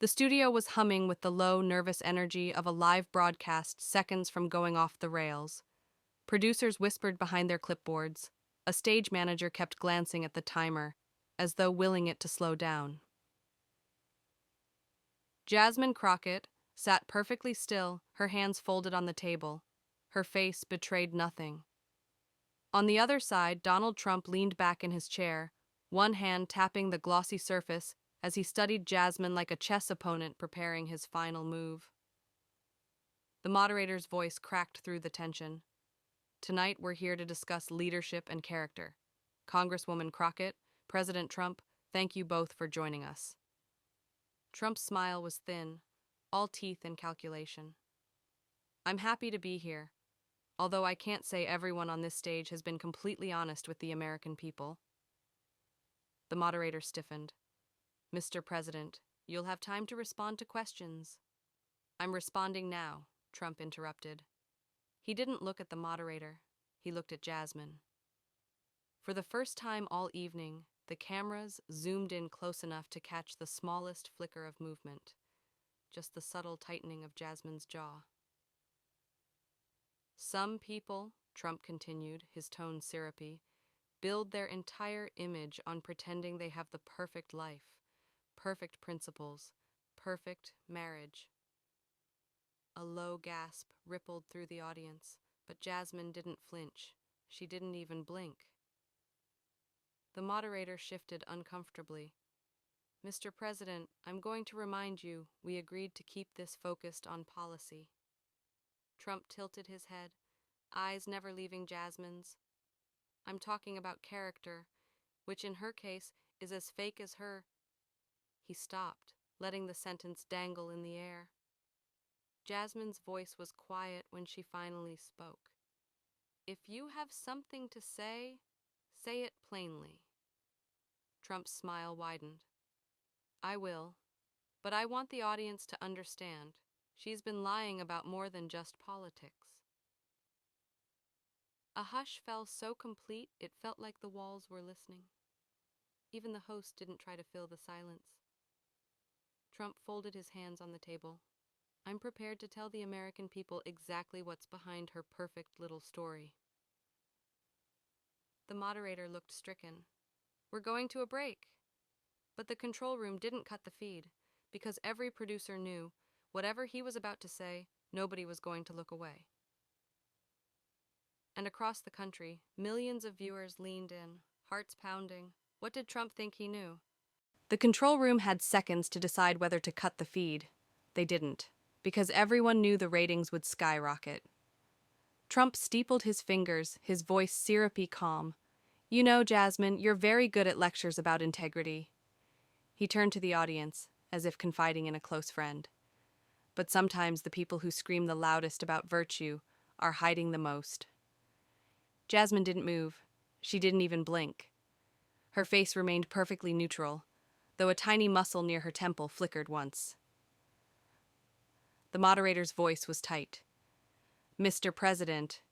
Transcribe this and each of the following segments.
The studio was humming with the low, nervous energy of a live broadcast seconds from going off the rails. Producers whispered behind their clipboards. A stage manager kept glancing at the timer, as though willing it to slow down. Jasmine Crockett sat perfectly still, her hands folded on the table. Her face betrayed nothing. On the other side, Donald Trump leaned back in his chair, one hand tapping the glossy surface as he studied Jasmine like a chess opponent preparing his final move. The moderator's voice cracked through the tension. Tonight, we're here to discuss leadership and character. Congresswoman Crockett, President Trump, thank you both for joining us. Trump's smile was thin, all teeth and calculation. I'm happy to be here, although I can't say everyone on this stage has been completely honest with the American people. The moderator stiffened. Mr. President, you'll have time to respond to questions. I'm responding now, Trump interrupted. He didn't look at the moderator. He looked at Jasmine. For the first time all evening, the cameras zoomed in close enough to catch the smallest flicker of movement, just the subtle tightening of Jasmine's jaw. Some people, Trump continued, his tone syrupy, build their entire image on pretending they have the perfect life, perfect principles, perfect marriage. A low gasp rippled through the audience, but Jasmine didn't flinch. She didn't even blink. The moderator shifted uncomfortably. Mr. President, I'm going to remind you, we agreed to keep this focused on policy. Trump tilted his head, eyes never leaving Jasmine's. I'm talking about character, which in her case is as fake as her. He stopped, letting the sentence dangle in the air. Jasmine's voice was quiet when she finally spoke. If you have something to say it plainly. Trump's smile widened. I will, but I want the audience to understand. She's been lying about more than just politics. A hush fell so complete it felt like the walls were listening. Even the host didn't try to fill the silence. Trump folded his hands on the table. I'm prepared to tell the American people exactly what's behind her perfect little story. The moderator looked stricken. We're going to a break. But the control room didn't cut the feed, because every producer knew, whatever he was about to say, nobody was going to look away. And across the country, millions of viewers leaned in, hearts pounding. What did Trump think he knew? The control room had seconds to decide whether to cut the feed. They didn't, because everyone knew the ratings would skyrocket. Trump steepled his fingers, his voice syrupy calm. You know, Jasmine, you're very good at lectures about integrity. He turned to the audience, as if confiding in a close friend. But sometimes the people who scream the loudest about virtue are hiding the most. Jasmine didn't move. She didn't even blink. Her face remained perfectly neutral, though a tiny muscle near her temple flickered once. The moderator's voice was tight. Mr. President,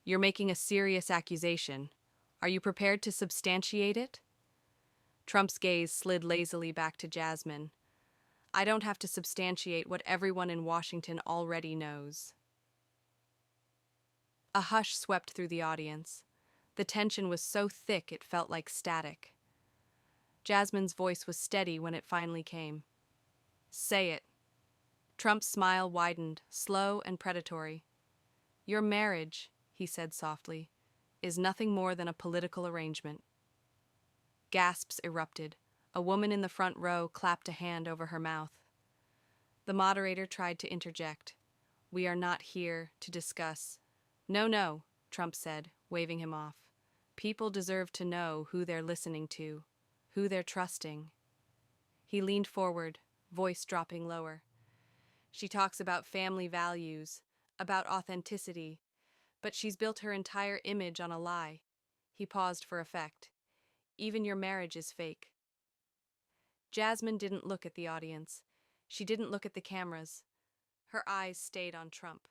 you're making a serious accusation. Are you prepared to substantiate it? Trump's gaze slid lazily back to Jasmine. I don't have to substantiate what everyone in Washington already knows. A hush swept through the audience. The tension was so thick it felt like static. Jasmine's voice was steady when it finally came. Say it. Trump's smile widened, slow and predatory. Your marriage, he said softly, is nothing more than a political arrangement. Gasps erupted. A woman in the front row clapped a hand over her mouth. The moderator tried to interject. We are not here to discuss. No, no, Trump said, waving him off. People deserve to know who they're listening to, who they're trusting. He leaned forward, voice dropping lower. She talks about family values, about authenticity, but she's built her entire image on a lie. He paused for effect. Even your marriage is fake. Jasmine didn't look at the audience. She didn't look at the cameras. Her eyes stayed on Trump.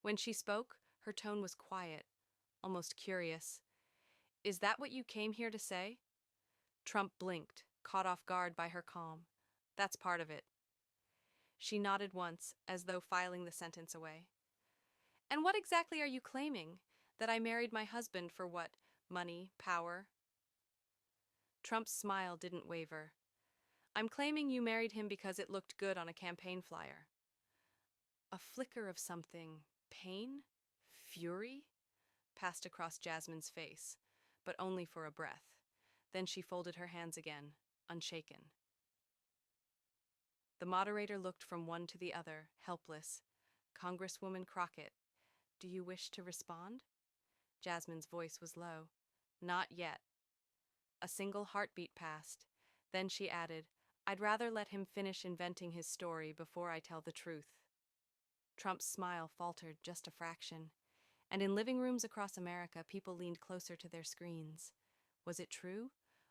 When she spoke, her tone was quiet, almost curious. Is that what you came here to say? Trump blinked, caught off guard by her calm. That's part of it. She nodded once, as though filing the sentence away. And what exactly are you claiming? That I married my husband for what? Money, power? Trump's smile didn't waver. I'm claiming you married him because it looked good on a campaign flyer. A flicker of something, pain? Fury? Passed across Jasmine's face, but only for a breath. Then she folded her hands again, unshaken. The moderator looked from one to the other, helpless. Congresswoman Crockett, do you wish to respond? Jasmine's voice was low. Not yet. A single heartbeat passed. Then she added, I'd rather let him finish inventing his story before I tell the truth. Trump's smile faltered just a fraction, and in living rooms across America, people leaned closer to their screens. Was it true?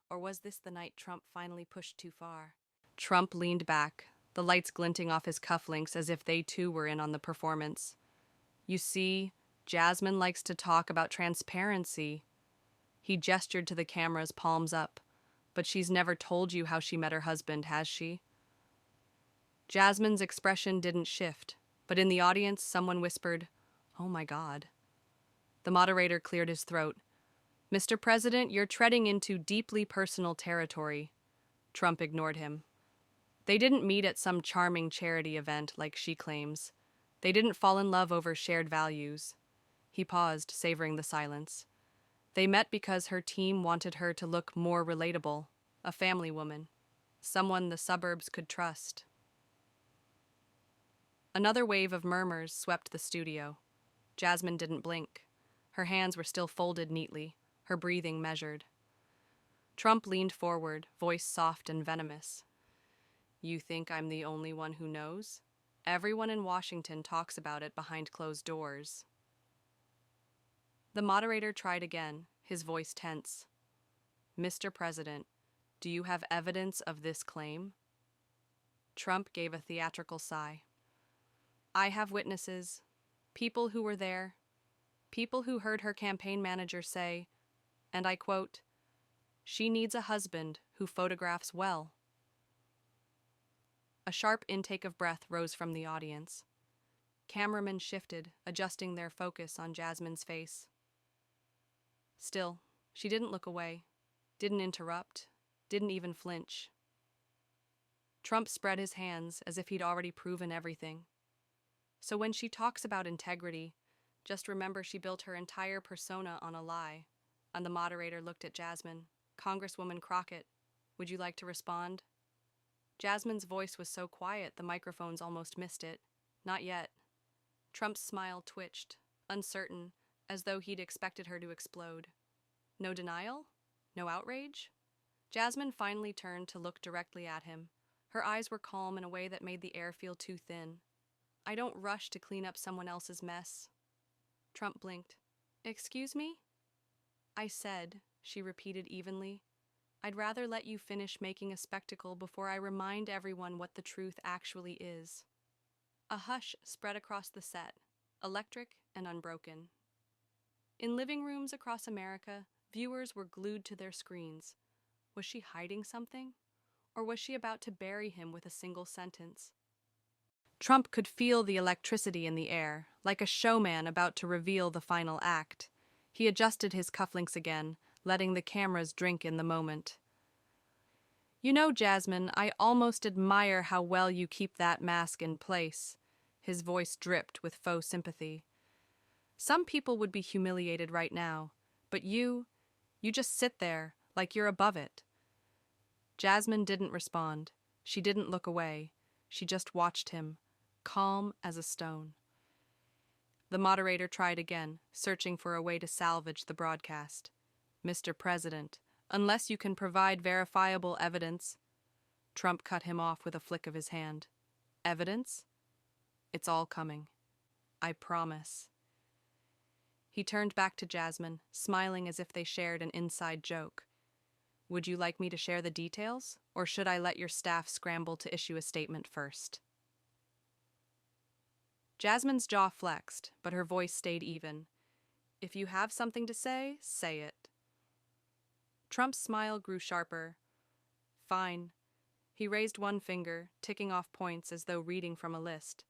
Or was this the night Trump finally pushed too far? Trump leaned back, the lights glinting off his cufflinks as if they too were in on the performance. You see, Jasmine likes to talk about transparency. He gestured to the cameras, palms up. But she's never told you how she met her husband, has she? Jasmine's expression didn't shift, but in the audience, someone whispered, Oh my God. The moderator cleared his throat. Mr. President, you're treading into deeply personal territory. Trump ignored him. They didn't meet at some charming charity event like she claims. They didn't fall in love over shared values. He paused, savoring the silence. They met because her team wanted her to look more relatable, a family woman, someone the suburbs could trust. Another wave of murmurs swept the studio. Jasmine didn't blink. Her hands were still folded neatly, her breathing measured. Trump leaned forward, voice soft and venomous. You think I'm the only one who knows? Everyone in Washington talks about it behind closed doors. The moderator tried again, his voice tense. Mr. President, do you have evidence of this claim? Trump gave a theatrical sigh. I have witnesses, people who were there, people who heard her campaign manager say, and I quote, she needs a husband who photographs well. A sharp intake of breath rose from the audience. Cameramen shifted, adjusting their focus on Jasmine's face. Still, she didn't look away, didn't interrupt, didn't even flinch. Trump spread his hands as if he'd already proven everything. So when she talks about integrity, just remember she built her entire persona on a lie. And the moderator looked at Jasmine. Congresswoman Crockett, would you like to respond? Jasmine's voice was so quiet the microphones almost missed it. Not yet. Trump's smile twitched, uncertain, as though he'd expected her to explode. No denial? No outrage? Jasmine finally turned to look directly at him. Her eyes were calm in a way that made the air feel too thin. I don't rush to clean up someone else's mess. Trump blinked. Excuse me? I said, she repeated evenly, I'd rather let you finish making a spectacle before I remind everyone what the truth actually is. A hush spread across the set, electric and unbroken. In living rooms across America, viewers were glued to their screens. Was she hiding something? Or was she about to bury him with a single sentence? Trump could feel the electricity in the air, like a showman about to reveal the final act. He adjusted his cufflinks again, letting the cameras drink in the moment. You know, Jasmine, I almost admire how well you keep that mask in place. His voice dripped with faux sympathy. Some people would be humiliated right now, but you just sit there, like you're above it. Jasmine didn't respond. She didn't look away. She just watched him, calm as a stone. The moderator tried again, searching for a way to salvage the broadcast. Mr. President, unless you can provide verifiable evidence. Trump cut him off with a flick of his hand. Evidence? It's all coming. I promise. He turned back to Jasmine, smiling as if they shared an inside joke. Would you like me to share the details, or should I let your staff scramble to issue a statement first? Jasmine's jaw flexed, but her voice stayed even. If you have something to say, say it. Trump's smile grew sharper. Fine. He raised one finger, ticking off points as though reading from a list.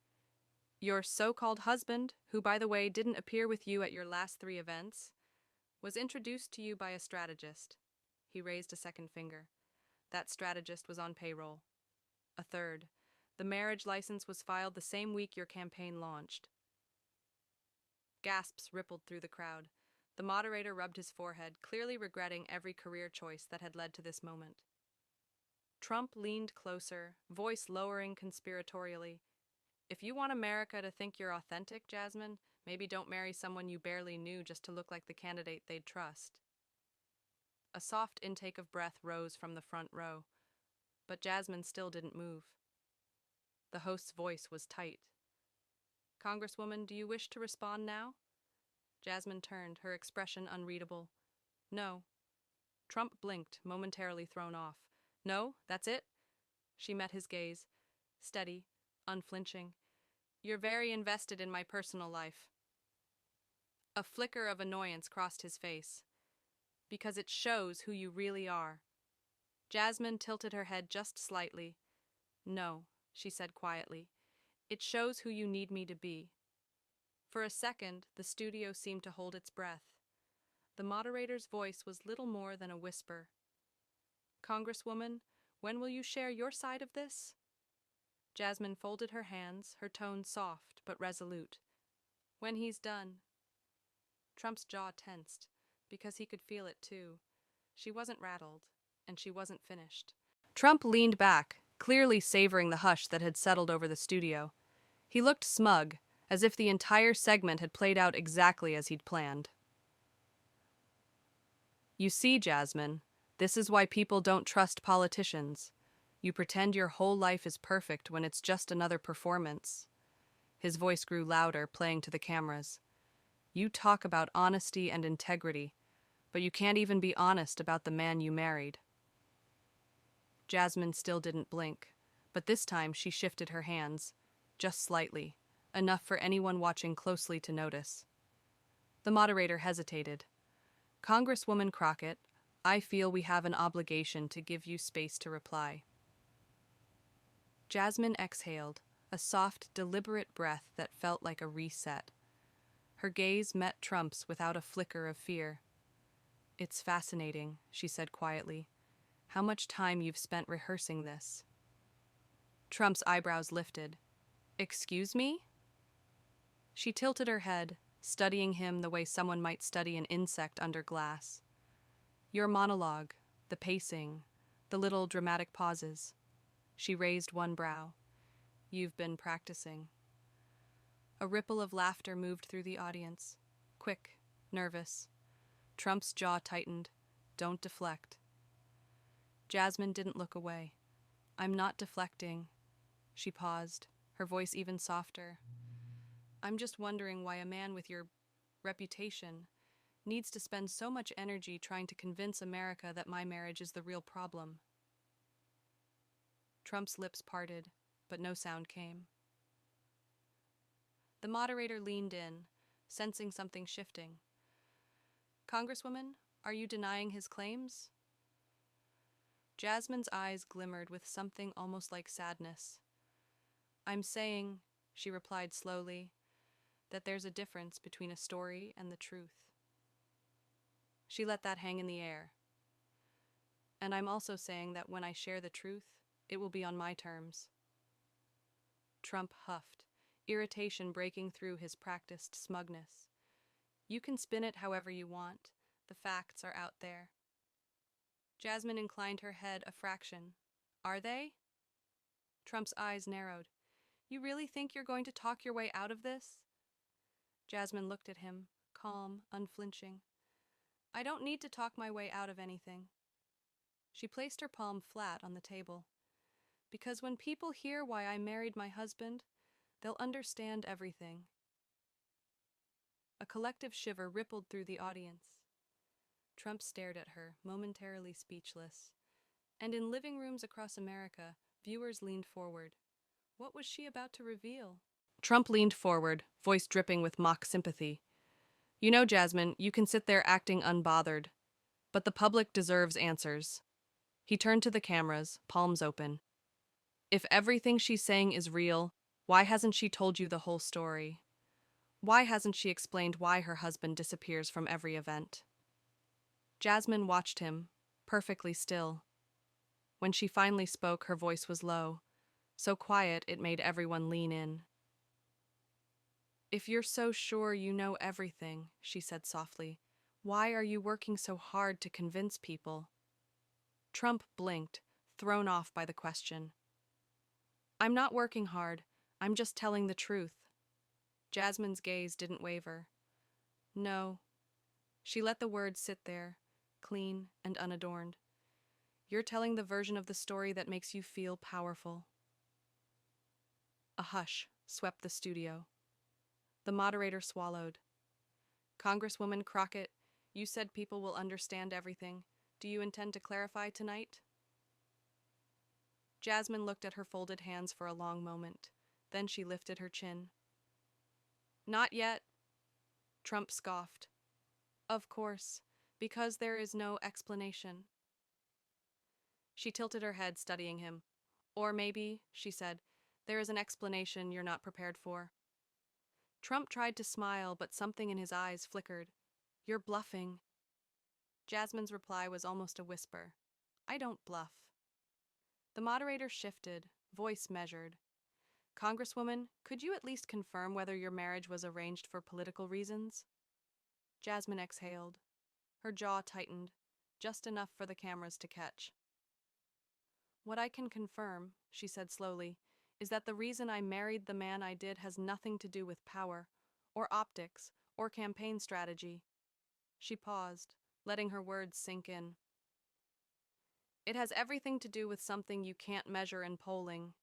Your so-called husband, who by the way didn't appear with you at your last 3 events, was introduced to you by a strategist. He raised a second finger. That strategist was on payroll. A third. The marriage license was filed the same week your campaign launched. Gasps rippled through the crowd. The moderator rubbed his forehead, clearly regretting every career choice that had led to this moment. Trump leaned closer, voice lowering conspiratorially. If you want America to think you're authentic, Jasmine, maybe don't marry someone you barely knew just to look like the candidate they'd trust. A soft intake of breath rose from the front row, but Jasmine still didn't move. The host's voice was tight. Congresswoman, do you wish to respond now? Jasmine turned, her expression unreadable. No. Trump blinked, momentarily thrown off. No, that's it? She met his gaze, steady, unflinching. You're very invested in my personal life. A flicker of annoyance crossed his face. Because it shows who you really are. Jasmine tilted her head just slightly. No, she said quietly. It shows who you need me to be. For a second, the studio seemed to hold its breath. The moderator's voice was little more than a whisper. Congresswoman, when will you share your side of this? Jasmine folded her hands, her tone soft but resolute. When he's done. Trump's jaw tensed, because he could feel it too. She wasn't rattled, and she wasn't finished. Trump leaned back, clearly savoring the hush that had settled over the studio. He looked smug, as if the entire segment had played out exactly as he'd planned. You see, Jasmine, this is why people don't trust politicians. You pretend your whole life is perfect when it's just another performance. His voice grew louder, playing to the cameras. You talk about honesty and integrity, but you can't even be honest about the man you married. Jasmine still didn't blink, but this time she shifted her hands, just slightly, enough for anyone watching closely to notice. The moderator hesitated. Congresswoman Crockett, I feel we have an obligation to give you space to reply. Jasmine exhaled, a soft, deliberate breath that felt like a reset. Her gaze met Trump's without a flicker of fear. It's fascinating, she said quietly, how much time you've spent rehearsing this. Trump's eyebrows lifted. Excuse me? She tilted her head, studying him the way someone might study an insect under glass. Your monologue, the pacing, the little dramatic pauses. She raised one brow. You've been practicing. A ripple of laughter moved through the audience. Quick, nervous. Trump's jaw tightened. Don't deflect. Jasmine didn't look away. I'm not deflecting. She paused, her voice even softer. I'm just wondering why a man with your reputation needs to spend so much energy trying to convince America that my marriage is the real problem. Trump's lips parted, but no sound came. The moderator leaned in, sensing something shifting. Congresswoman, are you denying his claims? Jasmine's eyes glimmered with something almost like sadness. I'm saying, she replied slowly, that there's a difference between a story and the truth. She let that hang in the air. And I'm also saying that when I share the truth, it will be on my terms. Trump huffed, irritation breaking through his practiced smugness. You can spin it however you want. The facts are out there. Jasmine inclined her head a fraction. Are they? Trump's eyes narrowed. You really think you're going to talk your way out of this? Jasmine looked at him, calm, unflinching. I don't need to talk my way out of anything. She placed her palm flat on the table. Because when people hear why I married my husband, they'll understand everything. A collective shiver rippled through the audience. Trump stared at her, momentarily speechless. And in living rooms across America, viewers leaned forward. What was she about to reveal? Trump leaned forward, voice dripping with mock sympathy. You know, Jasmine, you can sit there acting unbothered, but the public deserves answers. He turned to the cameras, palms open. If everything she's saying is real, why hasn't she told you the whole story? Why hasn't she explained why her husband disappears from every event? Jasmine watched him, perfectly still. When she finally spoke, her voice was low, so quiet it made everyone lean in. If you're so sure you know everything, she said softly, why are you working so hard to convince people? Trump blinked, thrown off by the question. I'm not working hard, I'm just telling the truth. Jasmine's gaze didn't waver. No. She let the words sit there, clean and unadorned. You're telling the version of the story that makes you feel powerful. A hush swept the studio. The moderator swallowed. Congresswoman Crockett, you said people will understand everything. Do you intend to clarify tonight? Jasmine looked at her folded hands for a long moment. Then she lifted her chin. Not yet, Trump scoffed. Of course, because there is no explanation. She tilted her head, studying him. Or maybe, she said, there is an explanation you're not prepared for. Trump tried to smile, but something in his eyes flickered. You're bluffing. Jasmine's reply was almost a whisper. I don't bluff. The moderator shifted, voice measured. Congresswoman, could you at least confirm whether your marriage was arranged for political reasons? Jasmine exhaled. Her jaw tightened, just enough for the cameras to catch. What I can confirm, she said slowly, is that the reason I married the man I did has nothing to do with power, or optics, or campaign strategy. She paused, letting her words sink in. It has everything to do with something you can't measure in polling.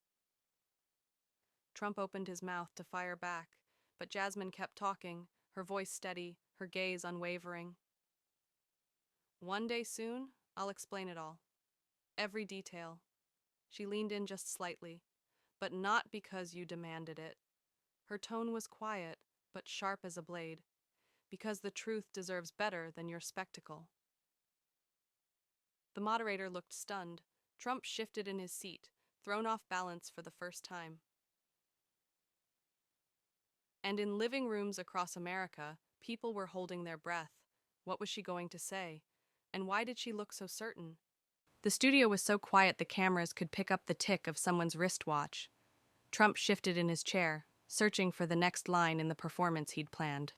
Trump opened his mouth to fire back, but Jasmine kept talking, her voice steady, her gaze unwavering. One day soon, I'll explain it all. Every detail. She leaned in just slightly, but not because you demanded it. Her tone was quiet, but sharp as a blade, because the truth deserves better than your spectacle. The moderator looked stunned. Trump shifted in his seat, thrown off balance for the first time. And in living rooms across America, people were holding their breath. What was she going to say? And why did she look so certain? The studio was so quiet the cameras could pick up the tick of someone's wristwatch. Trump shifted in his chair, searching for the next line in the performance he'd planned.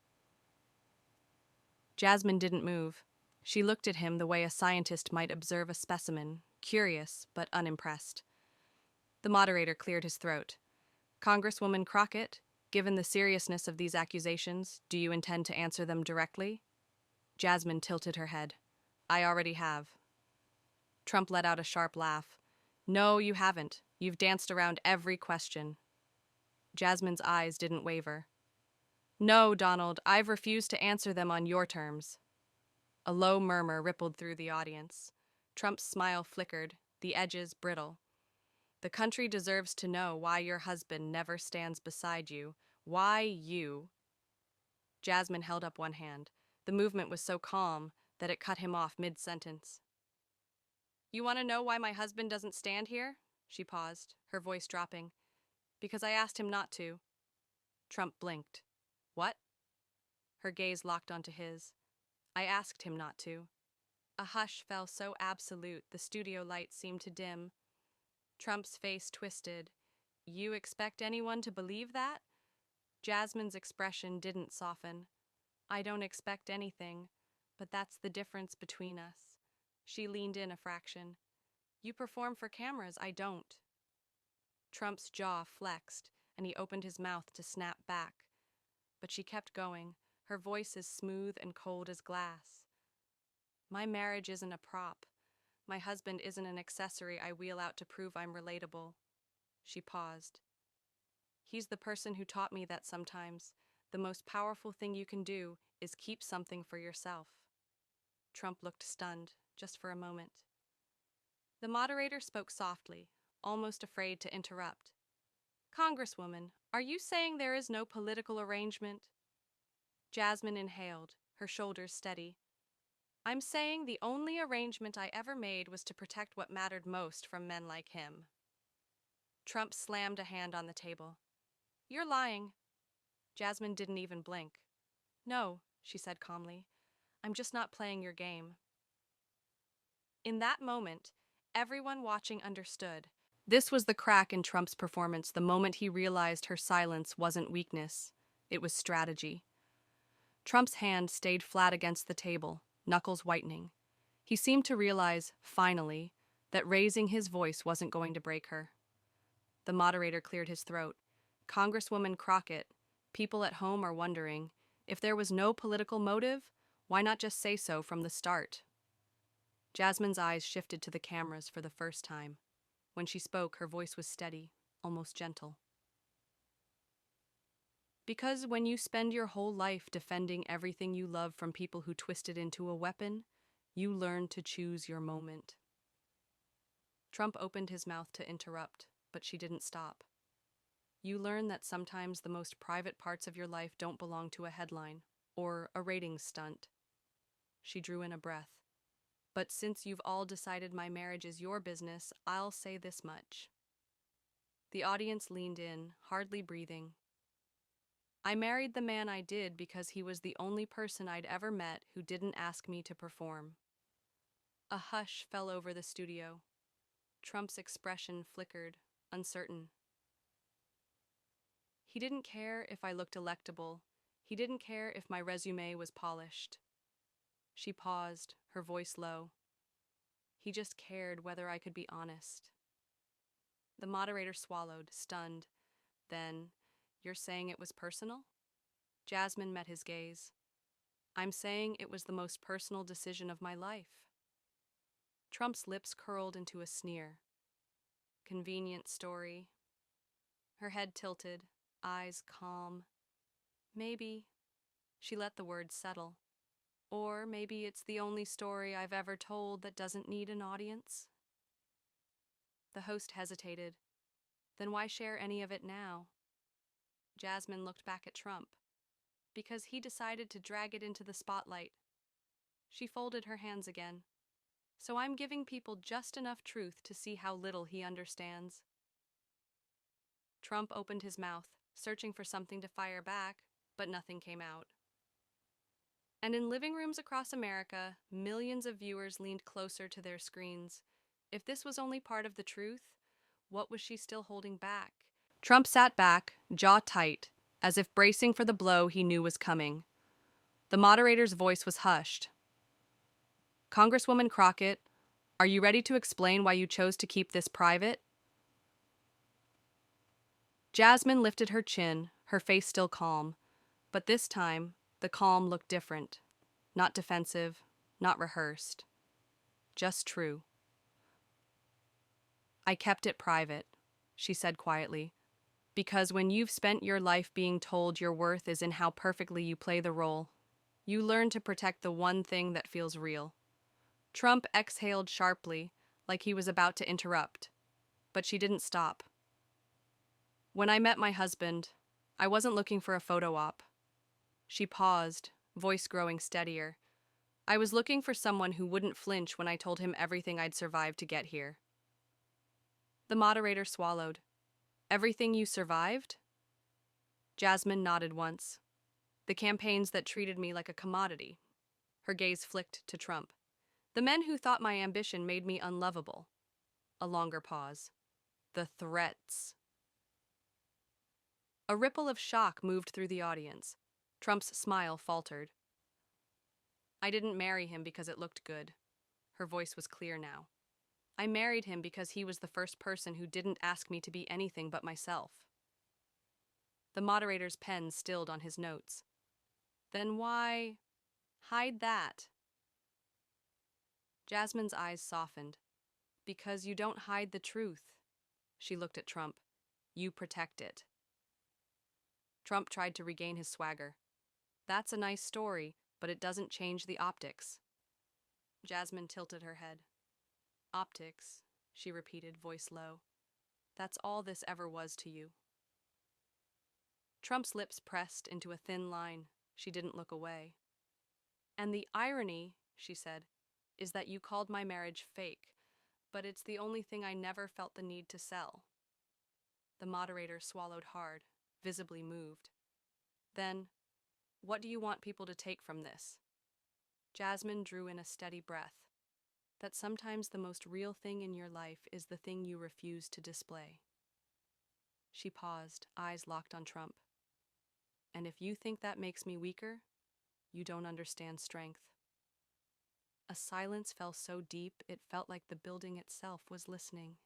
Jasmine didn't move. She looked at him the way a scientist might observe a specimen, curious but unimpressed. The moderator cleared his throat. Congresswoman Crockett, given the seriousness of these accusations, do you intend to answer them directly? Jasmine tilted her head. I already have. Trump let out a sharp laugh. No, you haven't. You've danced around every question. Jasmine's eyes didn't waver. No, Donald, I've refused to answer them on your terms. A low murmur rippled through the audience. Trump's smile flickered, the edges brittle. The country deserves to know why your husband never stands beside you. Why you? Jasmine held up one hand. The movement was so calm that it cut him off mid-sentence. You want to know why my husband doesn't stand here? She paused, her voice dropping. Because I asked him not to. Trump blinked. What? Her gaze locked onto his. I asked him not to. A hush fell so absolute the studio lights seemed to dim. Trump's face twisted. You expect anyone to believe that? Jasmine's expression didn't soften. I don't expect anything, but that's the difference between us. She leaned in a fraction. You perform for cameras, I don't. Trump's jaw flexed, and he opened his mouth to snap back. But she kept going, her voice as smooth and cold as glass. My marriage isn't a prop. My husband isn't an accessory I wheel out to prove I'm relatable. She paused. He's the person who taught me that sometimes the most powerful thing you can do is keep something for yourself. Trump looked stunned, just for a moment. The moderator spoke softly, almost afraid to interrupt. Congresswoman, are you saying there is no political arrangement? Jasmine inhaled, her shoulders steady. I'm saying the only arrangement I ever made was to protect what mattered most from men like him. Trump slammed a hand on the table. You're lying. Jasmine didn't even blink. No, she said calmly. I'm just not playing your game. In that moment, everyone watching understood. This was the crack in Trump's performance the moment he realized her silence wasn't weakness, it was strategy. Trump's hand stayed flat against the table, knuckles whitening. He seemed to realize, finally, that raising his voice wasn't going to break her. The moderator cleared his throat. Congresswoman Crockett, people at home are wondering, if there was no political motive, why not just say so from the start? Jasmine's eyes shifted to the cameras for the first time. When she spoke, her voice was steady, almost gentle. Because when you spend your whole life defending everything you love from people who twist it into a weapon, you learn to choose your moment. Trump opened his mouth to interrupt, but she didn't stop. You learn that sometimes the most private parts of your life don't belong to a headline or a ratings stunt. She drew in a breath. But since you've all decided my marriage is your business, I'll say this much. The audience leaned in, hardly breathing. I married the man I did because he was the only person I'd ever met who didn't ask me to perform. A hush fell over the studio. Trump's expression flickered, uncertain. He didn't care if I looked electable. He didn't care if my resume was polished. She paused, her voice low. He just cared whether I could be honest. The moderator swallowed, stunned. Then, you're saying it was personal? Jasmine met his gaze. I'm saying it was the most personal decision of my life. Trump's lips curled into a sneer. Convenient story. Her head tilted, eyes calm. Maybe. She let the words settle. Or maybe it's the only story I've ever told that doesn't need an audience. The host hesitated. Then why share any of it now? Jasmine looked back at Trump. Because he decided to drag it into the spotlight. She folded her hands again. So I'm giving people just enough truth to see how little he understands. Trump opened his mouth, searching for something to fire back, but nothing came out. And in living rooms across America, millions of viewers leaned closer to their screens. If this was only part of the truth, what was she still holding back? Trump sat back, jaw tight, as if bracing for the blow he knew was coming. The moderator's voice was hushed. Congresswoman Crockett, are you ready to explain why you chose to keep this private? Jasmine lifted her chin, her face still calm, but this time, the calm looked different. Not defensive, not rehearsed. Just true. I kept it private, she said quietly, because when you've spent your life being told your worth is in how perfectly you play the role, you learn to protect the one thing that feels real. Trump exhaled sharply, like he was about to interrupt, but she didn't stop. When I met my husband, I wasn't looking for a photo op. She paused, voice growing steadier. I was looking for someone who wouldn't flinch when I told him everything I'd survived to get here. The moderator swallowed. Everything you survived? Jasmine nodded once. The campaigns that treated me like a commodity. Her gaze flicked to Trump. The men who thought my ambition made me unlovable. A longer pause. The threats. A ripple of shock moved through the audience. Trump's smile faltered. I didn't marry him because it looked good. Her voice was clear now. I married him because he was the first person who didn't ask me to be anything but myself. The moderator's pen stilled on his notes. Then why hide that? Jasmine's eyes softened. Because you don't hide the truth. She looked at Trump. You protect it. Trump tried to regain his swagger. That's a nice story, but it doesn't change the optics. Jasmine tilted her head. Optics, she repeated, voice low. That's all this ever was to you. Trump's lips pressed into a thin line. She didn't look away. And the irony, she said, is that you called my marriage fake, but it's the only thing I never felt the need to sell. The moderator swallowed hard, visibly moved. Then, what do you want people to take from this? Jasmine drew in a steady breath. That sometimes the most real thing in your life is the thing you refuse to display. She paused, eyes locked on Trump. And if you think that makes me weaker, you don't understand strength. A silence fell so deep it felt like the building itself was listening.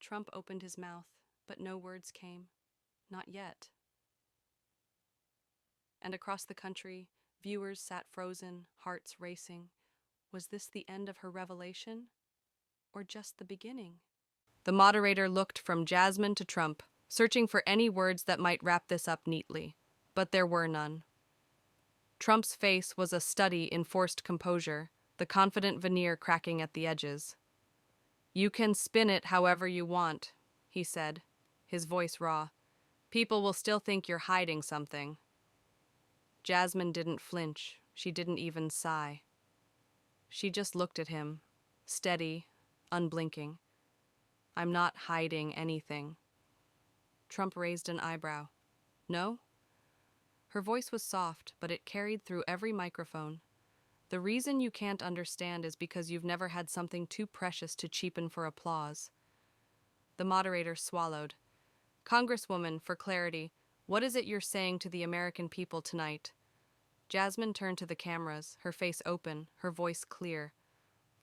Trump opened his mouth, but no words came. Not yet. And across the country, viewers sat frozen, hearts racing. Was this the end of her revelation? Or just the beginning? The moderator looked from Jasmine to Trump, searching for any words that might wrap this up neatly, but there were none. Trump's face was a study in forced composure, the confident veneer cracking at the edges. "You can spin it however you want," he said, his voice raw. "People will still think you're hiding something." Jasmine didn't flinch. She didn't even sigh. She just looked at him, steady, unblinking. "I'm not hiding anything." Trump raised an eyebrow. "No?" Her voice was soft, but it carried through every microphone. "The reason you can't understand is because you've never had something too precious to cheapen for applause." The moderator swallowed. "Congresswoman, for clarity, what is it you're saying to the American people tonight?" Jasmine turned to the cameras, her face open, her voice clear.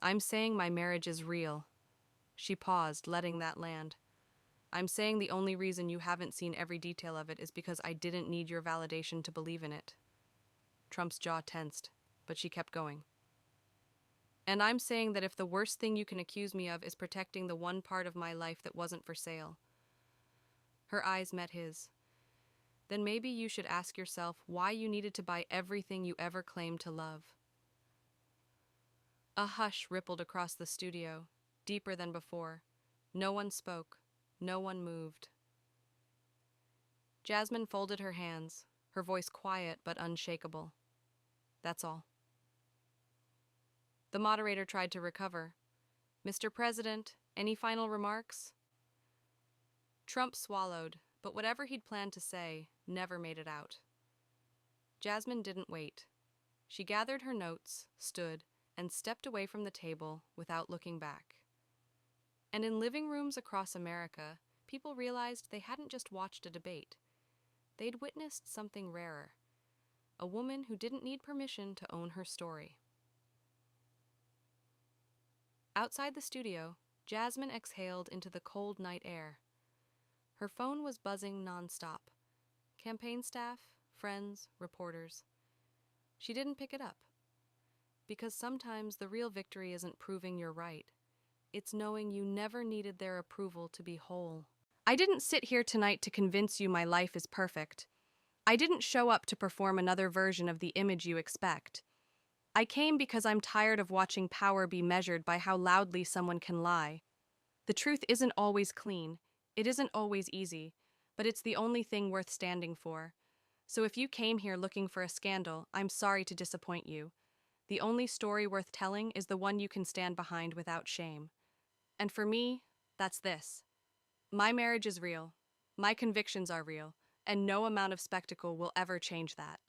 "I'm saying my marriage is real." She paused, letting that land. "I'm saying the only reason you haven't seen every detail of it is because I didn't need your validation to believe in it." Trump's jaw tensed, but she kept going. "And I'm saying that if the worst thing you can accuse me of is protecting the one part of my life that wasn't for sale." Her eyes met his. "Then maybe you should ask yourself why you needed to buy everything you ever claimed to love." A hush rippled across the studio, deeper than before. No one spoke. No one moved. Jasmine folded her hands, her voice quiet but unshakable. "That's all." The moderator tried to recover. "Mr. President, any final remarks?" Trump swallowed, but whatever he'd planned to say never made it out. Jasmine didn't wait. She gathered her notes, stood, and stepped away from the table without looking back. And in living rooms across America, people realized they hadn't just watched a debate. They'd witnessed something rarer. A woman who didn't need permission to own her story. Outside the studio, Jasmine exhaled into the cold night air. Her phone was buzzing nonstop. Campaign staff, friends, reporters. She didn't pick it up. Because sometimes the real victory isn't proving you're right. It's knowing you never needed their approval to be whole. "I didn't sit here tonight to convince you my life is perfect. I didn't show up to perform another version of the image you expect. I came because I'm tired of watching power be measured by how loudly someone can lie. The truth isn't always clean. It isn't always easy, but it's the only thing worth standing for. So if you came here looking for a scandal, I'm sorry to disappoint you. The only story worth telling is the one you can stand behind without shame. And for me, that's this. My marriage is real. My convictions are real, and no amount of spectacle will ever change that."